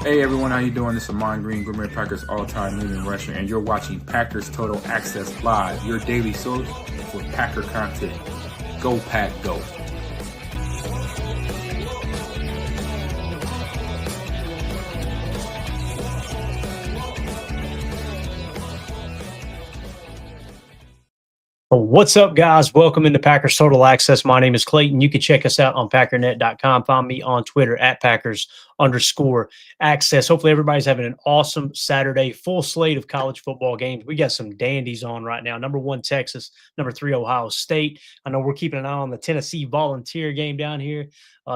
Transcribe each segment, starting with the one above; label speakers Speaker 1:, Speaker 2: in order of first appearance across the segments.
Speaker 1: Hey everyone, how you doing? This is Amon Green, Gourmet Packers all-time leading rusher, and you're watching Packers Total Access Live, your daily source for Packer content. Go Pack, go!
Speaker 2: What's up, guys? Welcome into Packers Total Access. My name is Clayton. You can check us out on packernet.com. Find me on Twitter at Packers_access. Hopefully, everybody's having an awesome Saturday. Full slate of college football games. We got some dandies on right now. Number 1, Texas. Number 3, Ohio State. I know we're keeping an eye on the Tennessee Volunteer game down here,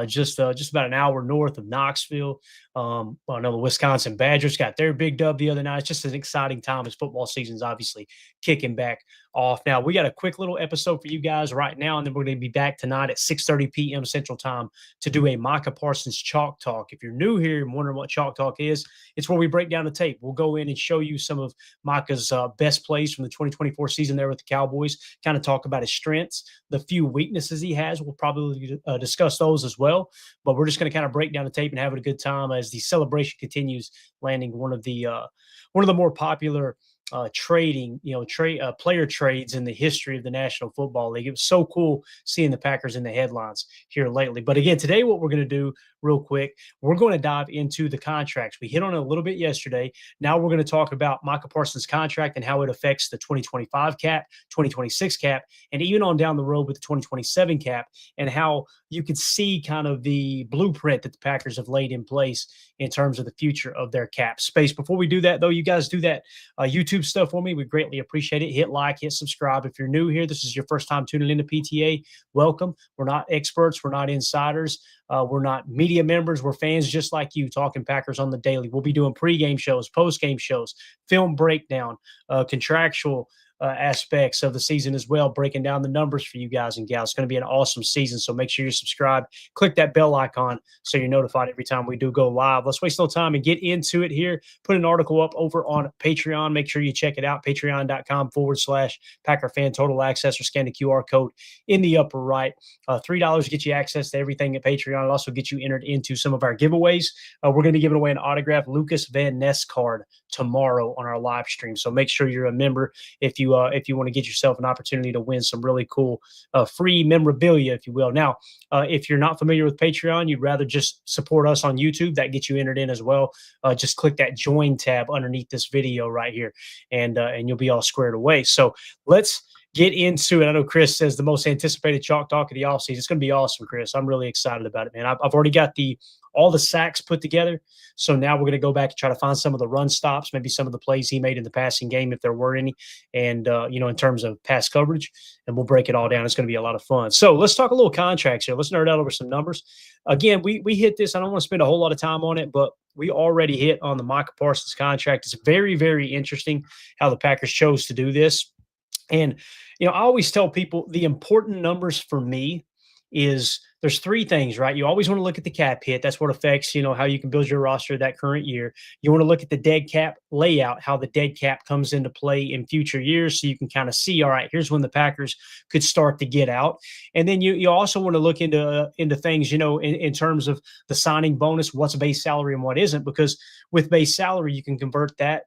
Speaker 2: just about an hour north of Knoxville. I know the Wisconsin Badgers got their big dub the other night. It's just an exciting time as football season's obviously kicking back off. Now, we got a quick little episode for you guys right now, and then we're going to be back tonight at 6:30 p.m. Central Time to do a Micah Parsons Chalk Talk. If you're new here and wondering what Chalk Talk is, it's where we break down the tape. We'll go in and show you some of Micah's best plays from the 2024 season there with the Cowboys, kind of talk about his strengths, the few weaknesses he has. We'll probably discuss those as well, but we're just going to kind of break down the tape and have a good time as the celebration continues, landing one of the more popular player trades in the history of the National Football League. It was so cool seeing the Packers in the headlines here lately. But again, today what we're going to do real quick, we're going to dive into the contracts. We hit on it a little bit yesterday. Now we're going to talk about Micah Parsons' contract and how it affects the 2025 cap, 2026 cap, and even on down the road with the 2027 cap, and how you could see kind of the blueprint that the Packers have laid in place in terms of the future of their cap space. Before we do that, though, you guys do that YouTube stuff for me. We greatly appreciate it. Hit like, hit subscribe. If you're new here, this is your first time tuning into PTA, welcome. We're not experts. We're not insiders. We're not media members. We're fans just like you, talking Packers on the daily. We'll be doing pregame shows, postgame shows, film breakdown, contractual aspects of the season as well, breaking down the numbers for you guys and gals. It's going to be an awesome season, so make sure you're subscribed. Click that bell icon so you're notified every time we do go live. Let's waste no time and get into it here. Put an article up over on Patreon. Make sure you check it out, patreon.com/PackerFan Total Access, or scan the QR code in the upper right. $3 get you access to everything at Patreon. It'll also get you entered into some of our giveaways. We're going to be giving away an autographed Lucas Van Ness card tomorrow on our live stream, so make sure you're a member if you want to get yourself an opportunity to win some really cool free memorabilia, if you will. Now, if you're not familiar with Patreon, you'd rather just support us on YouTube, that gets you entered in as well. Just click that join tab underneath this video right here, and you'll be all squared away. So let's get into it. I know Chris says the most anticipated Chalk Talk of the offseason. It's going to be awesome, Chris. I'm really excited about it, man. I've already got all the sacks put together. So now we're going to go back and try to find some of the run stops, maybe some of the plays he made in the passing game, if there were any, and, in terms of pass coverage, and we'll break it all down. It's going to be a lot of fun. So let's talk a little contracts here. Let's nerd out over some numbers. Again, we hit this. I don't want to spend a whole lot of time on it, but we already hit on the Micah Parsons contract. It's very, very interesting how the Packers chose to do this. And, I always tell people the important numbers for me is there's 3 things, right? You always want to look at the cap hit. That's what affects, how you can build your roster that current year. You want to look at the dead cap layout, how the dead cap comes into play in future years, so you can kind of see, all right, here's when the Packers could start to get out. And then you also want to look into things, in terms of the signing bonus, what's base salary and what isn't, because with base salary, you can convert that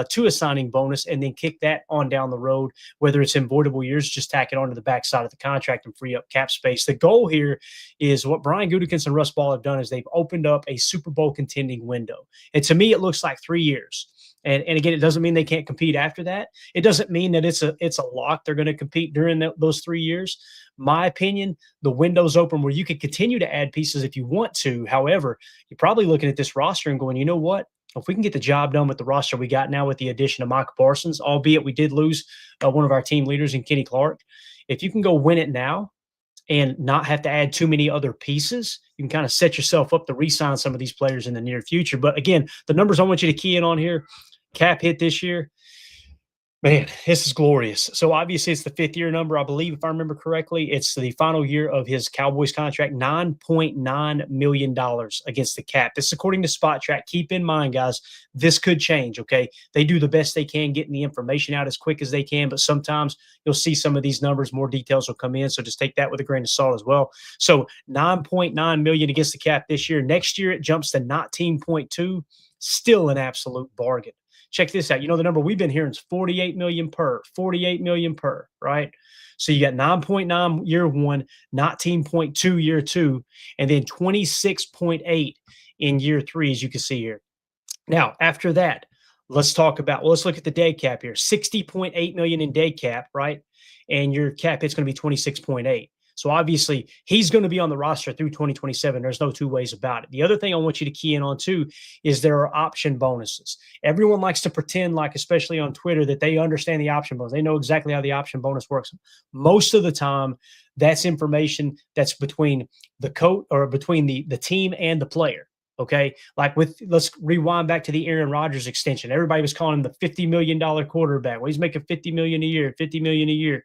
Speaker 2: to a signing bonus and then kick that on down the road, whether it's in voidable years, just tack it onto the backside of the contract and free up cap space. The goal here is what Brian Gutekunst and Russ Ball have done is they've opened up a Super Bowl contending window. And to me, it looks like 3 years. And again, it doesn't mean they can't compete after that. It doesn't mean that it's a lock. They're going to compete during those 3 years. My opinion, the window's open where you could continue to add pieces if you want to. However, you're probably looking at this roster and going, you know what? If we can get the job done with the roster we got now with the addition of Micah Parsons, albeit we did lose one of our team leaders in Kenny Clark, if you can go win it now and not have to add too many other pieces, you can kind of set yourself up to re-sign some of these players in the near future. But again, the numbers I want you to key in on here, cap hit this year, man, this is glorious. So obviously it's the 5th year number, I believe, if I remember correctly. It's the final year of his Cowboys contract, $9.9 million against the cap. This is according to Spot Track. Keep in mind, guys, this could change, okay? They do the best they can, getting the information out as quick as they can, but sometimes you'll see some of these numbers, more details will come in, so just take that with a grain of salt as well. So $9.9 million against the cap this year. Next year, it jumps to $19.2 million. still an absolute bargain. Check this out. You know, the number we've been hearing is 48 million per, 48 million per, right? So you got 9.9 year one, 19.2 year two, and then 26.8 in year three, as you can see here. Now, after that, let's look at the dead cap here. 60.8 million in dead cap, right? And your cap hit's going to be 26.8. So obviously, he's going to be on the roster through 2027. There's no two ways about it. The other thing I want you to key in on too is there are option bonuses. Everyone likes to pretend, like especially on Twitter, that they understand the option bonus. They know exactly how the option bonus works. Most of the time, that's information that's between the coach or between the team and the player. Okay, like let's rewind back to the Aaron Rodgers extension. Everybody was calling him the $50 million quarterback. Well, he's making $50 million a year, $50 million a year.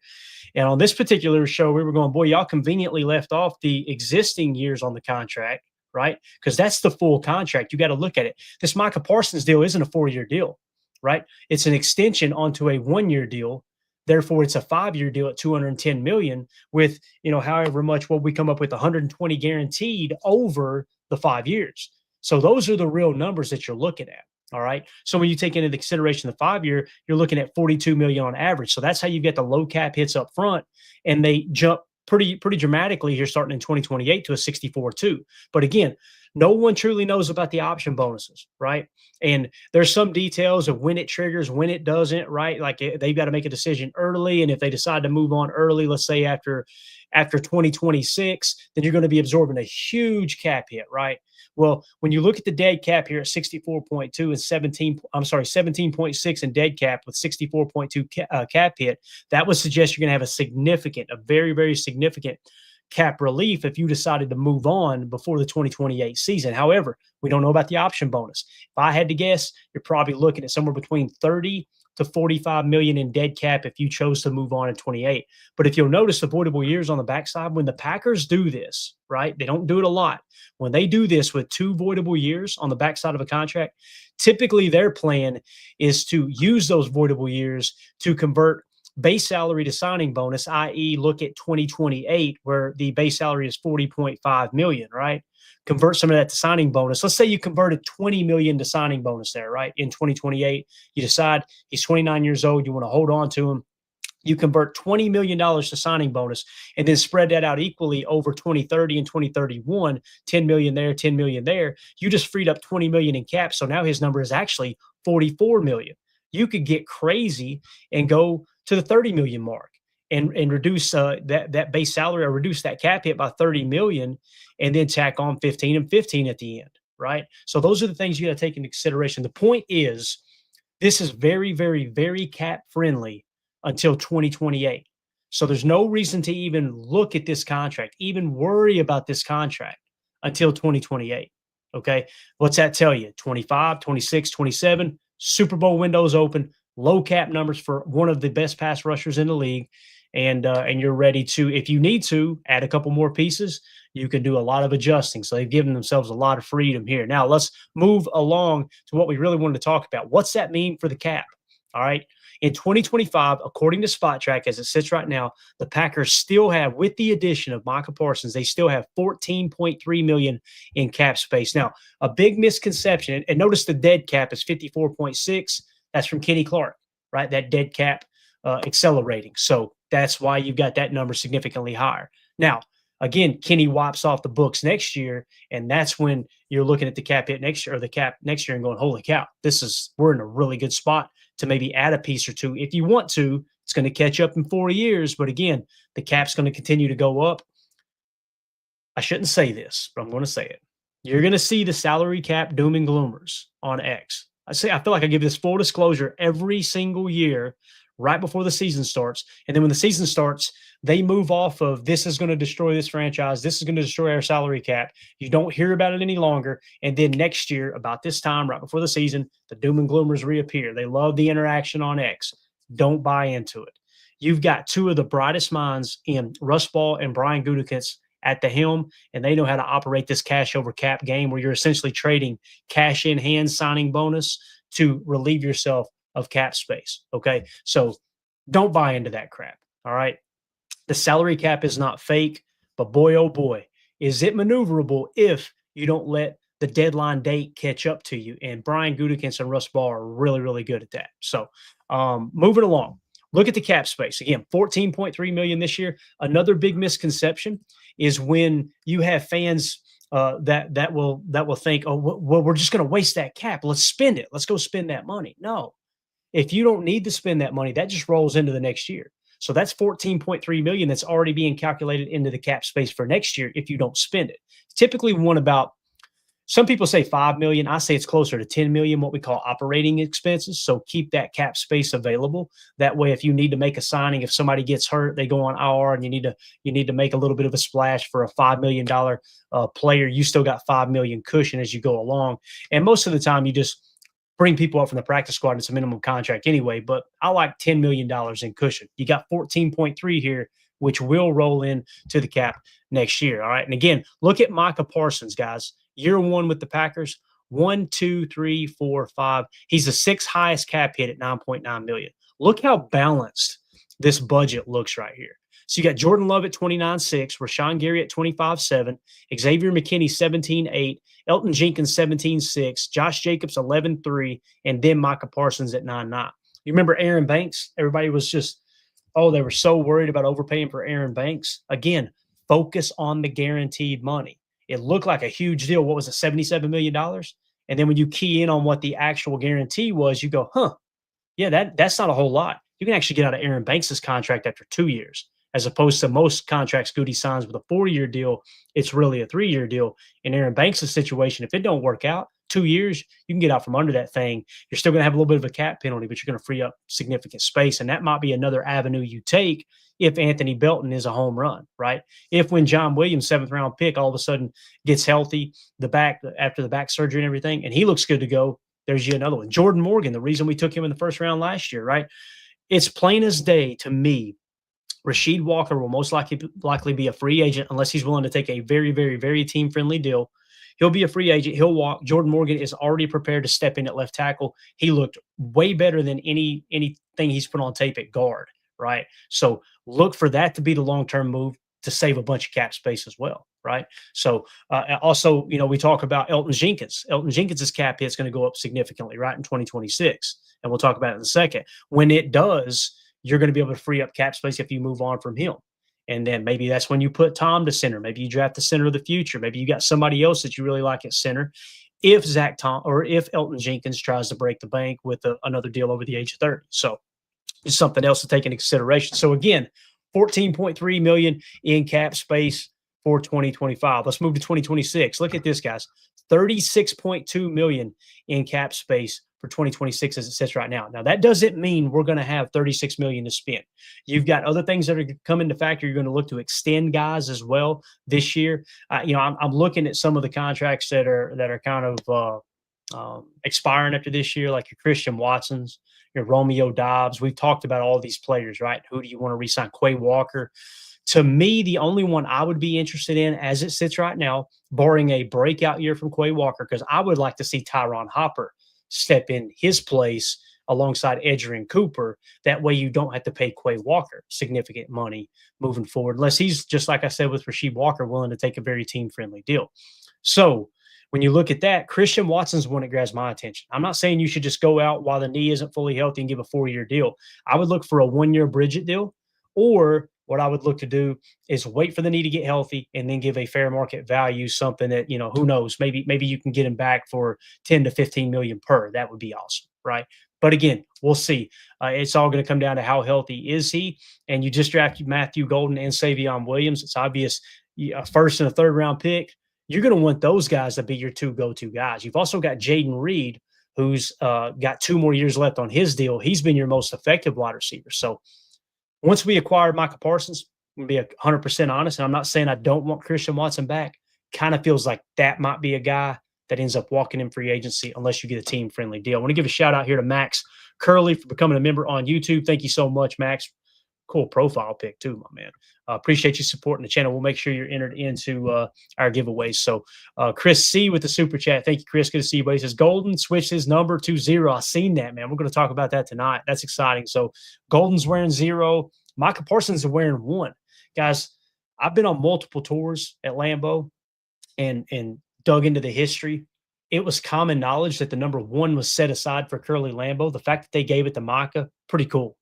Speaker 2: And on this particular show, we were going, boy, y'all conveniently left off the existing years on the contract, right? Because that's the full contract. You got to look at it. This Micah Parsons deal isn't a 4-year deal, right? It's an extension onto a 1-year deal. Therefore, it's a 5-year deal at $210 million with, however much what we come up with, 120 guaranteed over the 5 years. So those are the real numbers that you're looking at. All right. So when you take into consideration the 5-year, you're looking at 42 million on average. So that's how you get the low cap hits up front, and they jump pretty dramatically here starting in 2028 to a 64.2. But again, no one truly knows about the option bonuses, right? And there's some details of when it triggers, when it doesn't, right? Like they've got to make a decision early, and if they decide to move on early, let's say after 2026, then you're going to be absorbing a huge cap hit, right? Well, when you look at the dead cap here at 64.2 and 17.6 in dead cap with 64.2 cap hit, that would suggest you're going to have a very, very significant cap relief if you decided to move on before the 2028 season. However, we don't know about the option bonus. If I had to guess, you're probably looking at somewhere between 30 to 45 million in dead cap if you chose to move on in 28. But if you'll notice avoidable years on the backside, when the Packers do this, right, they don't do it a lot. When they do this with 2 voidable years on the backside of a contract, typically their plan is to use those voidable years to convert base salary to signing bonus, i.e. look at 2028 where the base salary is 40.5 million, right? Convert some of that to signing bonus. Let's say you converted 20 million to signing bonus there, right? In 2028, you decide he's 29 years old. You want to hold on to him. You convert $20 million to signing bonus and then spread that out equally over 2030 and 2031, 10 million there, 10 million there. You just freed up 20 million in cap. So now his number is actually 44 million. You could get crazy and go to the 30 million mark and reduce that base salary or reduce that cap hit by 30 million and then tack on 15 and 15 at the end, right? So those are the things you got to take into consideration. The point is, this is very, very, very cap friendly until 2028. So there's no reason to even look at this contract, even worry about this contract until 2028. Okay. What's that tell you? 25, 26, 27, Super Bowl windows open, low cap numbers for one of the best pass rushers in the league. And you're ready to, if you need to, add a couple more pieces. You can do a lot of adjusting. So they've given themselves a lot of freedom here. Now let's move along to what we really wanted to talk about. What's that mean for the cap? All right. In 2025, according to Spot Track, as it sits right now, the Packers still have, with the addition of Micah Parsons, they still have 14.3 million in cap space. Now, a big misconception, and notice the dead cap is 54.6. That's from Kenny Clark, right? That dead cap accelerating. So that's why you've got that number significantly higher. Now, again, Kenny wipes off the books next year, and that's when you're looking at the cap hit next year or the cap next year and going, holy cow, we're in a really good spot to maybe add a piece or two. If you want to, it's going to catch up in 4 years. But again, the cap's going to continue to go up. I shouldn't say this, but I'm going to say it. You're going to see the salary cap doom and gloomers on X. I feel like I give this full disclosure every single year right before the season starts. And then when the season starts, they move off of this is going to destroy this franchise. This is going to destroy our salary cap. You don't hear about it any longer. And then next year, about this time, right before the season, the doom and gloomers reappear. They love the interaction on X. Don't buy into it. You've got 2 of the brightest minds in Russ Ball and Brian Gutekunst at the helm, and they know how to operate this cash over cap game where you're essentially trading cash in hand signing bonus to relieve yourself of cap space. Okay. So don't buy into that crap. All right. The salary cap is not fake, but boy, oh boy, is it maneuverable if you don't let the deadline date catch up to you. And Brian Gutekunst and Russ Ball are really, really good at that. So moving along, look at the cap space. Again, 14.3 million this year. Another big misconception is when you have fans that will think, oh, well, we're just going to waste that cap. Let's spend it. Let's go spend that money. No, if you don't need to spend that money, that just rolls into the next year. So that's 14.3 million that's already being calculated into the cap space for next year if you don't spend it. Typically, we want about, some people say 5 million. I say it's closer to 10 million, what we call operating expenses. So keep that cap space available. That way, if you need to make a signing, if somebody gets hurt, they go on IR and you need to make a little bit of a splash for a $5 million player, you still got 5 million cushion as you go along. And most of the time you just bring people up from the practice squad. It's a minimum contract anyway, but I like $10 million in cushion. You got 14.3 here, which will roll in to the cap next year. All right. And again, look at Micah Parsons, guys. Year one with the Packers, 1, 2, 3, 4, 5. He's the sixth highest cap hit at 9.9 million. Look how balanced this budget looks right here. So you got Jordan Love at 29.6, Rashawn Gary at 25.7, Xavier McKinney 17.8, Elton Jenkins 17.6, Josh Jacobs 11.3, and then Micah Parsons at 9.9. You remember Aaron Banks? Everybody was just, oh, they were so worried about overpaying for Aaron Banks. Again, focus on the guaranteed money. It looked like a huge deal. What was it, $77 million? And then when you key in on what the actual guarantee was, you go, yeah, that's not a whole lot. You can actually get out of Aaron Banks' contract after 2 years, as opposed to most contracts Goody signs with a 4-year deal. It's really a 3-year deal. In Aaron Banks' situation, if it don't work out, 2 years, you can get out from under that thing. You're still going to have a little bit of a cap penalty, but you're going to free up significant space. And that might be another avenue you take if Anthony Belton is a home run, right? If when John Williams, 7th round pick, all of a sudden gets healthy, after the back surgery and everything, and he looks good to go, there's you another one. Jordan Morgan, the reason we took him in the first round last year, right? It's plain as day to me. Rasheed Walker will most likely be a free agent unless he's willing to take a very, very, very team-friendly deal. He'll be a free agent. He'll walk. Jordan Morgan is already prepared to step in at left tackle. He looked way better than anything he's put on tape at guard, right? So look for that to be the long-term move to save a bunch of cap space as well, right? So also, we talk about Elton Jenkins. Elton Jenkins' cap hit is going to go up significantly, right, in 2026. And we'll talk about it in a second. When it does, you're going to be able to free up cap space if you move on from him. And then maybe that's when you put Tom to center. Maybe you draft the center of the future. Maybe you got somebody else that you really like at center. If if Elton Jenkins tries to break the bank with another deal over the age of 30. So it's something else to take into consideration. So again, 14.3 million in cap space for 2025. Let's move to 2026. Look at this, guys. 36.2 million in cap space for 2026 as it sits right now. Now, that doesn't mean we're going to have 36 million to spend. You've got other things that are come into factor. You're going to look to extend guys as well this year. I'm looking at some of the contracts that are kind of expiring after this year, like your Christian Watsons, your Romeo Dobbs. We've talked about all these players, right? Who do you want to re-sign? Quay Walker. To me, the only one I would be interested in as it sits right now, barring a breakout year from Quay Walker, because I would like to see Tyron Hopper step in his place alongside Edgerrin Cooper. That way you don't have to pay Quay Walker significant money moving forward, unless he's, just like I said with Rasheed Walker, willing to take a very team-friendly deal. So when you look at that, Christian Watson's one that grabs my attention. I'm not saying you should just go out while the knee isn't fully healthy and give a 4-year deal. I would look for a 1-year Bridget deal, or what I would look to do is wait for the knee to get healthy and then give a fair market value, something that, who knows, maybe you can get him back for 10 to 15 million per. That would be awesome, right? But again, we'll see. It's all going to come down to how healthy is he. And you just drafted Matthew Golden and Savion Williams. It's obvious, a first and a third round pick. You're going to want those guys to be your 2 go-to guys. You've also got Jaden Reed, who's got 2 more years left on his deal. He's been your most effective wide receiver. So once we acquired Micah Parsons, I'm going to be 100% honest, and I'm not saying I don't want Christian Watson back. Kind of feels like that might be a guy that ends up walking in free agency unless you get a team-friendly deal. I want to give a shout-out here to Max Curley for becoming a member on YouTube. Thank you so much, Max. Cool profile pic too, my man. Appreciate you supporting the channel. We'll make sure you're entered into our giveaways. So Chris C with the super chat. Thank you, Chris. Good to see you, buddy. He says Golden switched his number to 0. I've seen that, man. We're going to talk about that tonight. That's exciting. So Golden's wearing 0. Micah Parsons is wearing 1. Guys, I've been on multiple tours at Lambeau, and dug into the history, it was common knowledge that the number 1 was set aside for Curly Lambeau. The fact that they gave it to Micah, pretty cool.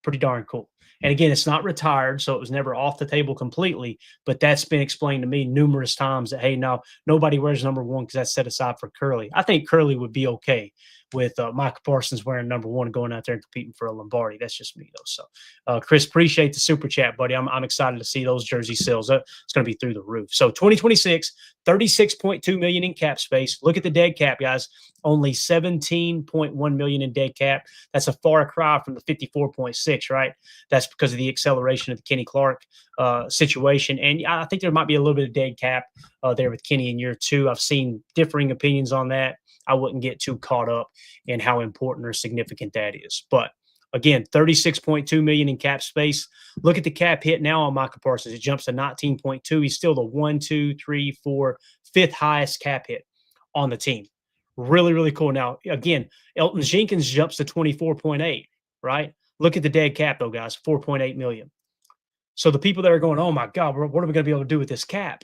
Speaker 2: Pretty darn cool. And again, it's not retired, so it was never off the table completely, but that's been explained to me numerous times that, hey, no, nobody wears number 1 because that's set aside for Curly. I think Curly would be okay with Micah Parsons wearing number 1 going out there and competing for a Lombardi. That's just me, though. So, Chris, appreciate the super chat, buddy. I'm excited to see those jersey sales. It's going to be through the roof. So, 2026, $36.2 million in cap space. Look at the dead cap, guys. Only $17.1 million in dead cap. That's a far cry from the 54.6, right? That's because of the acceleration of the Kenny Clark situation. And I think there might be a little bit of dead cap there with Kenny in year 2. I've seen differing opinions on that. I wouldn't get too caught up in how important or significant that is. But again, $36.2 million in cap space. Look at the cap hit now on Micah Parsons. It jumps to 19.2. He's still the 1, 2, 3, 4, 5th highest cap hit on the team. Really, really cool. Now, again, Elton Jenkins jumps to 24.8, right? Look at the dead cap, though, guys, 4.8 million. So the people that are going, oh, my God, what are we going to be able to do with this cap?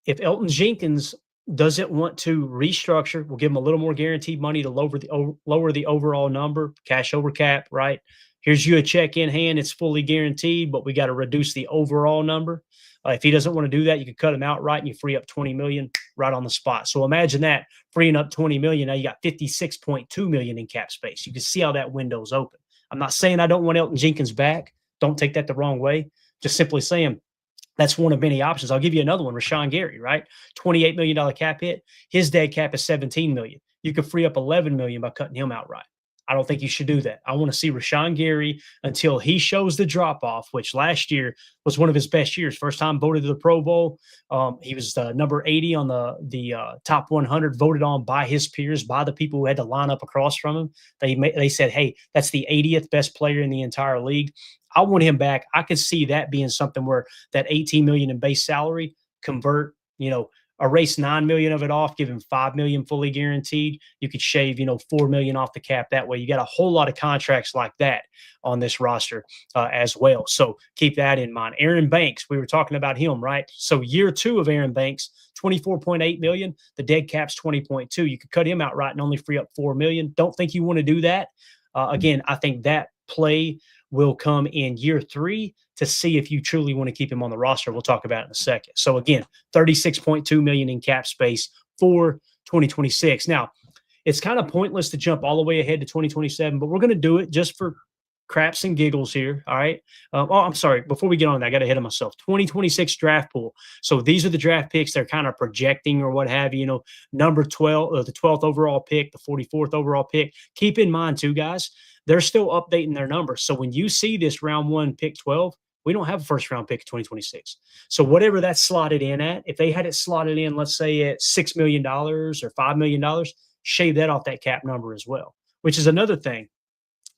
Speaker 2: If Elton Jenkins doesn't want to restructure, we'll give him a little more guaranteed money to lower the overall number, cash over cap, right? Here's you a check in hand. It's fully guaranteed, but we got to reduce the overall number. If he doesn't want to do that, you can cut him outright and you free up $20 million right on the spot. So imagine that, freeing up $20 million. Now you got $56.2 million in cap space. You can see how that window's open. I'm not saying I don't want Elton Jenkins back. Don't take that the wrong way. Just simply saying that's one of many options. I'll give you another one, Rashawn Gary, right? $28 million cap hit. His dead cap is $17 million. You could free up $11 million by cutting him outright. I don't think you should do that. I want to see Rashawn Gary until he shows the drop-off, which last year was one of his best years. First time voted to the Pro Bowl. He was number 80 on the top 100, voted on by his peers, by the people who had to line up across from him. They said, hey, that's the 80th best player in the entire league. I want him back. I could see that being something where that $18 million in base salary convert, erase $9 million of it off, give him $5 million fully guaranteed. You could shave, $4 million off the cap that way. You got a whole lot of contracts like that on this roster as well. So keep that in mind. Aaron Banks, we were talking about him, right? So year 2 of Aaron Banks, $24.8 million. The dead cap's $20.2. You could cut him outright and only free up $4 million. Don't think you want to do that. Again, I think that play will come in year 3 to see if you truly want to keep him on the roster. We'll talk about it in a second. So again, $36.2 million in cap space for 2026. Now, it's kind of pointless to jump all the way ahead to 2027, but we're going to do it just for craps and giggles here. All right. I'm sorry. Before we get on that, I got ahead of myself. 2026 draft pool. So these are the draft picks they're kind of projecting or what have you. Number 12, the 12th overall pick, the 44th overall pick. Keep in mind, too, guys, they're still updating their numbers. So when you see this round 1 pick 12, we don't have a first round pick in 2026. So whatever that's slotted in at, if they had it slotted in, let's say at $6 million or $5 million, shave that off that cap number as well, which is another thing.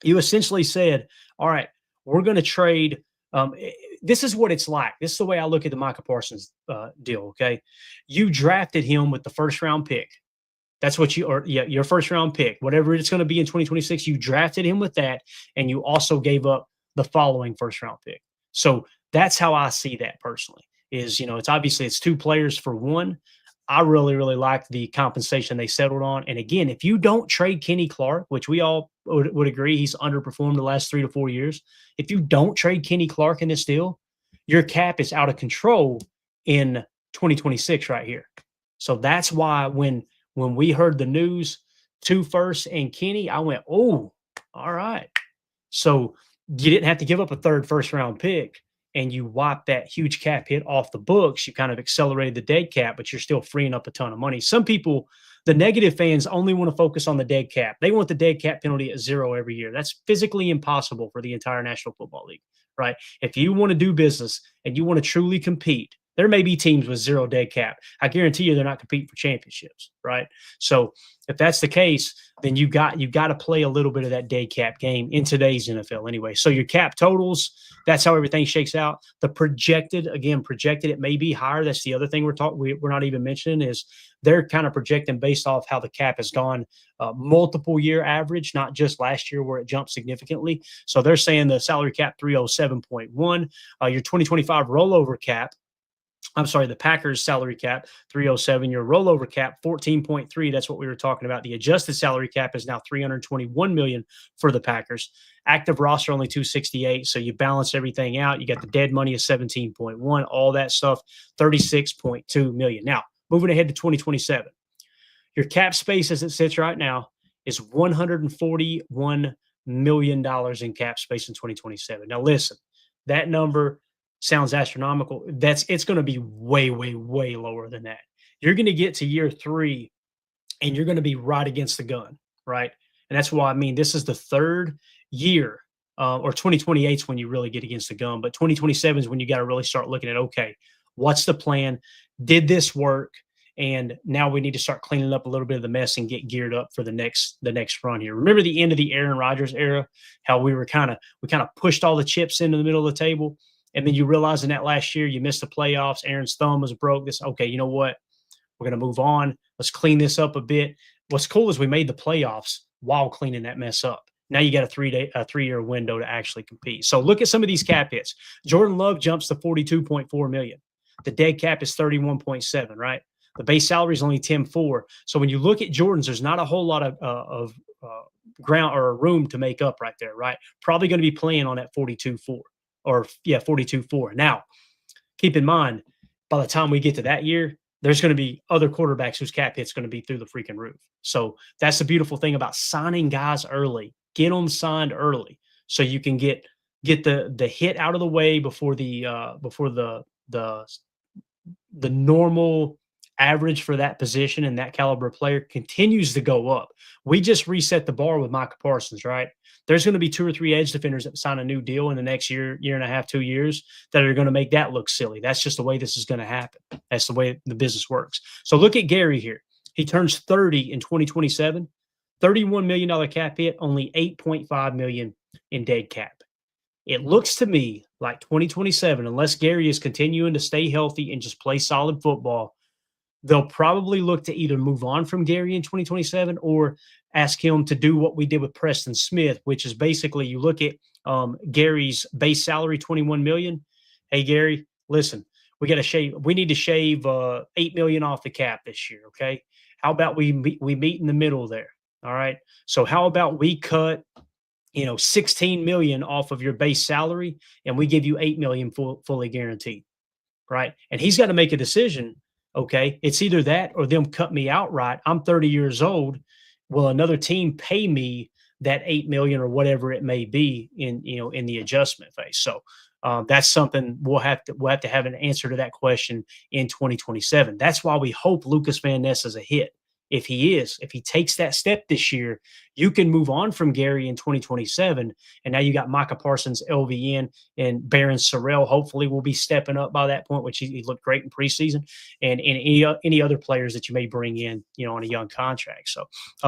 Speaker 2: You essentially said, all right, we're going to trade. This is what it's like. This is the way I look at the Micah Parsons deal. Okay. You drafted him with the first round pick. That's what your first round pick, whatever it's going to be in 2026, you drafted him with that. And you also gave up the following first round pick. So that's how I see that personally is, it's obviously it's 2 players for 1. I really, really like the compensation they settled on. And again, if you don't trade Kenny Clark, which we all would agree he's underperformed the last 3 to 4 years, if you don't trade Kenny Clark in this deal, your cap is out of control in 2026 right here. So that's why when we heard the news, 2 firsts and Kenny, I went, oh, all right. So you didn't have to give up a 3rd first-round pick, and you wiped that huge cap hit off the books. You kind of accelerated the dead cap, but you're still freeing up a ton of money. Some people, the negative fans, only want to focus on the dead cap. They want the dead cap penalty at 0 every year. That's physically impossible for the entire National Football League, right? If you want to do business and you want to truly compete, there may be teams with 0 dead cap. I guarantee you they're not competing for championships, right? So if that's the case, then you got to play a little bit of that dead cap game in today's NFL anyway. So your cap totals, that's how everything shakes out. The projected, it may be higher. That's the other thing we're not even mentioning is they're kind of projecting based off how the cap has gone multiple year average, not just last year where it jumped significantly. So they're saying the salary cap 307.1, your 2025 rollover cap I'm sorry, the Packers salary cap, 307. Your rollover cap, 14.3. That's what we were talking about. The adjusted salary cap is now 321 million for the Packers. Active roster only 268. So you balance everything out. You got the dead money of 17.1, all that stuff, 36.2 million. Now, moving ahead to 2027. Your cap space as it sits right now is $141 million in cap space in 2027. Now, listen, that number sounds astronomical. It's going to be way, way, way lower than that. You're going to get to year 3 and you're going to be right against the gun, right? And that's why, I mean, this is the third year, or 2028 is when you really get against the gun, but 2027 is when you got to really start looking at, okay, what's the plan? Did this work? And now we need to start cleaning up a little bit of the mess and get geared up for the next run here. Remember the end of the Aaron Rodgers era, how we kind of pushed all the chips into the middle of the table, and then you realize in that last year you missed the playoffs. Aaron's thumb was broke. Okay, you know what? We're going to move on. Let's clean this up a bit. What's cool is we made the playoffs while cleaning that mess up. Now you got a 3-year window to actually compete. So look at some of these cap hits. Jordan Love jumps to 42.4 million. The dead cap is 31.7, right? The base salary is only 10.4. So when you look at Jordan's, there's not a whole lot of ground or room to make up right there, right? Probably going to be playing on that 42.4 or 42.4. Now, keep in mind, by the time we get to that year, there's going to be other quarterbacks whose cap hit's going to be through the freaking roof. So that's the beautiful thing about signing guys early. Get them signed early so you can get the hit out of the way before the normal average for that position and that caliber player continues to go up. We just reset the bar with Micah Parsons, right? There's going to be 2 or 3 edge defenders that sign a new deal in the next year and a half, 2 years that are going to make that look silly. That's just the way this is going to happen. That's the way the business works. So look at Gary here. He turns 30 in 2027, $31 million cap hit, only $8.5 million in dead cap. It looks to me like 2027, unless Gary is continuing to stay healthy and just play solid football, they'll probably look to either move on from Gary in 2027 or ask him to do what we did with Preston Smith, which is basically you look at Gary's base salary, $21 million. Hey, Gary, listen, we need to shave $8 million off the cap this year. Okay. How about we meet in the middle there? All right. So how about we cut, 16 million off of your base salary and we give you 8 million fully guaranteed. Right. And he's got to make a decision. Okay, it's either that or them cut me outright. I'm 30 years old. Will another team pay me that 8 million or whatever it may be in the adjustment phase? So that's something we'll have to have an answer to that question in 2027. That's why we hope Lucas Van Ness is a hit. If he takes that step this year, you can move on from Gary in 2027. And now you got Micah Parsons, LVN, and Baron Sorrell hopefully will be stepping up by that point, which he looked great in preseason, and any other players that you may bring in, on a young contract. So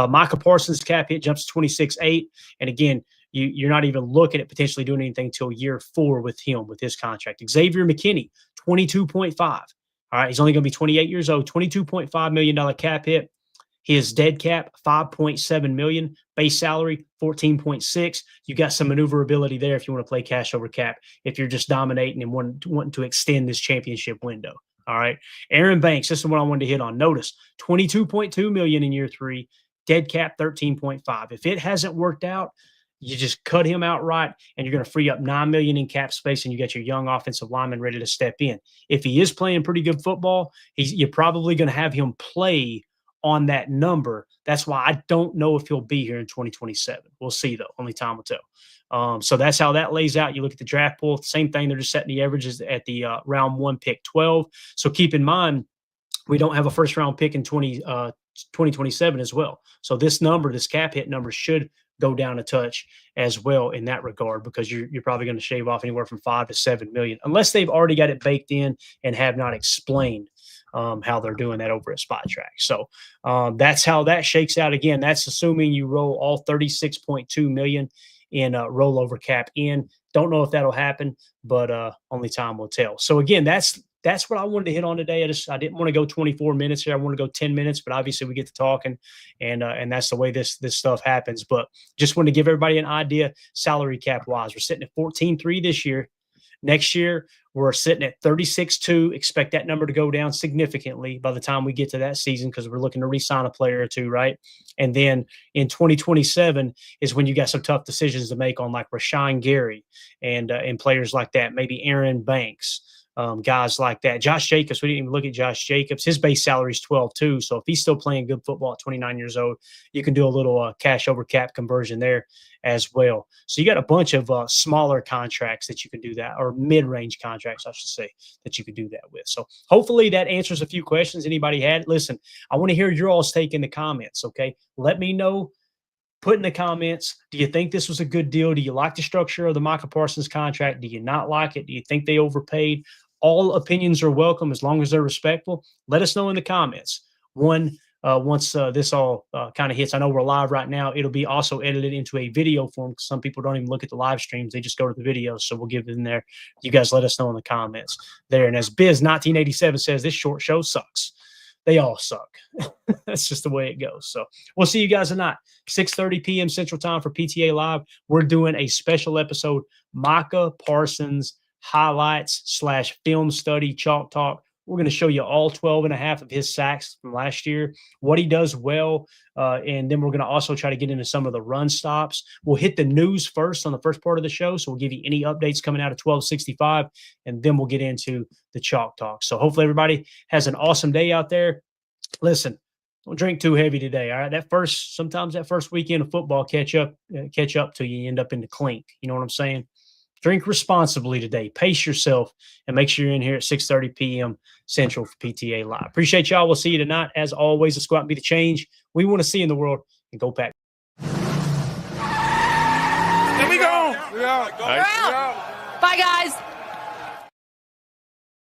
Speaker 2: Micah Parsons' cap hit jumps to 26.8. And again, you're not even looking at potentially doing anything until year 4 with him, with his contract. Xavier McKinney, 22.5. All right, he's only going to be 28 years old, $22.5 million cap hit. His dead cap, $5.7 million. Base salary, $14.6. You got some maneuverability there if you want to play cash over cap, if you're just dominating and wanting to extend this championship window. All right. Aaron Banks, this is what I wanted to hit on. Notice, $22.2 million in year 3. Dead cap, 13.5. If it hasn't worked out, you just cut him outright and you're going to free up $9 million in cap space and you got your young offensive lineman ready to step in. If he is playing pretty good football, you're probably going to have him play on that number. That's why I don't know if he'll be here in 2027. We'll see, though. Only time will tell. So that's how that lays out. You look at the draft pool, same thing. They're just setting the averages at the round 1 pick 12. So keep in mind, we don't have a first round pick in 2027 as well. So this cap hit number should go down a touch as well in that regard, because you're probably going to shave off anywhere from 5 to 7 million, unless they've already got it baked in and have not explained how they're doing that over at Spot Track. So that's how that shakes out. Again, that's assuming you roll all 36.2 million in rollover cap in. Don't know if that'll happen, but only time will tell. So again, that's what I wanted to hit on today. I didn't want to go 24 minutes here. I want to go 10 minutes, but obviously we get to talking, and that's the way this stuff happens. But just wanted to give everybody an idea salary cap wise. We're sitting at 14.3 this year. Next year, we're sitting at 36-2. Expect that number to go down significantly by the time we get to that season because we're looking to re-sign a player or two, right? And then in 2027 is when you got some tough decisions to make on like Rashawn Gary and players like that, maybe Aaron Banks. Guys like that. Josh Jacobs, we didn't even look at Josh Jacobs. His base salary is 12 too. So if he's still playing good football at 29 years old, you can do a little cash over cap conversion there as well. So you got a bunch of smaller contracts that you can do that, or mid-range contracts, I should say, that you could do that with. So hopefully that answers a few questions anybody had. Listen, I want to hear your all's take in the comments, okay? Let me know. Put in the comments, do you think this was a good deal? Do you like the structure of the Micah Parsons contract? Do you not like it? Do you think they overpaid? All opinions are welcome as long as they're respectful. Let us know in the comments. Once this all kind of hits, I know we're live right now. It'll be also edited into a video form because some people don't even look at the live streams. They just go to the videos. So we'll give it in there. You guys let us know in the comments there. And as Biz1987 says, this short show sucks. They all suck. That's just the way it goes. So we'll see you guys tonight, 6:30 p.m. Central Time for PTA Live. We're doing a special episode, Micah Parsons highlights / film study chalk talk. We're going to show you all 12 and a half of his sacks from last year, what he does well, and then we're going to also try to get into some of the run stops. We'll hit the news first on the first part of the show, so we'll give you any updates coming out of 1265, and then we'll get into the chalk talk. So hopefully everybody has an awesome day out there. Listen, don't drink too heavy today, all right? Sometimes that first weekend of football catch up to you, end up in the clink. You know what I'm saying? Drink responsibly today. Pace yourself and make sure you're in here at 6:30 p.m. Central for PTA Live. Appreciate y'all. We'll see you tonight. As always, let's go out and be the change we want to see in the world, and go Pack.
Speaker 3: Here we go.
Speaker 4: We're out. Bye, guys.